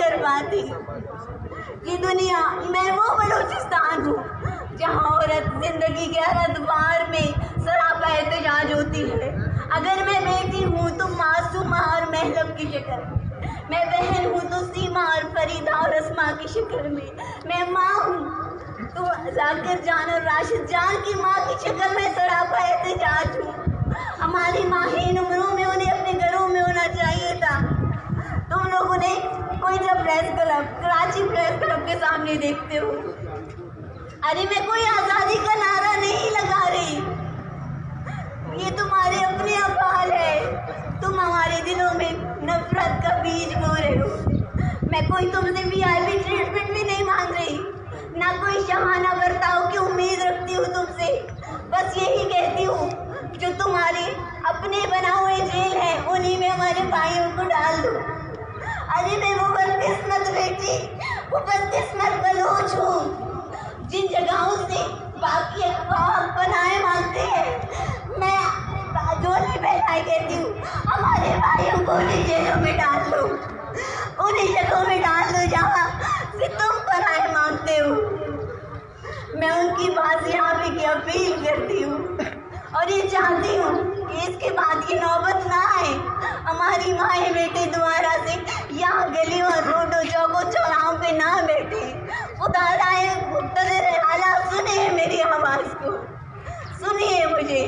कर पाती। ये दुनिया, मैं वो बलूचिस्तान हूँ जहाँ औरत जिंदगी के हर अदवार में सरापा एहतजाज होती है। अगर मैं बेटी हूँ तो मासूमा और महलब की शक्ल में, मैं बहन हूँ तो सीमा और फरीदा और अस्मा की शक्ल में, मैं माँ हूँ तो जाकिर जान और राशिद जान की माँ की शक्ल में सरापा एहतजाज हूँ। हमारी माहीन उम्रों में उन्हें अपने घरों में होना चाहिए था। तुम लोगों ने कोई जब press club, Karachi press club के सामने देखते हो, अरे मैं कोई आज़ादी का नारा नहीं लगा रही, ये तुम्हारे अपने अफ़आल है। तुम हमारे दिलों में नफरत का बीज बो रहे हो। मैं कोई तुमसे VIP ट्रीटमेंट भी नहीं मांग रही, ना कोई शहाना बर्ताव की उम्मीद रखती हूँ तुमसे। बस यही कहती हूँ, जो तुम्हारे अपने बना हुए जेल है उन्हीं में हमारे भाइयों को डाल दो। अरे मैं वो बदकिस्मत बेटी, वो बदकिस्मत बलोच हूँ जिन जगहों से बाकी अफवाह बनाए मांगते हैं। मैं जोली पहनाए कहती हूँ, हमारे भाइयों को उन्हीं जेलों में डाल दो, उन्हीं जगहों में डाल दो जहाँ से तुम बनाए मांगते हो। मैं उनकी बात यहाँ पे की अपील करती हूँ और ये चाहती हूँ कि इसके बाद ये नौबत ना आए। हमारी माएँ बेटे दोबारा से यहाँ गलियों और रोडों चौकों चौराहों पे ना बैठे। खुदा राय मुक़्तदर आला सुनिए मेरी आवाज़ को, सुनिए मुझे।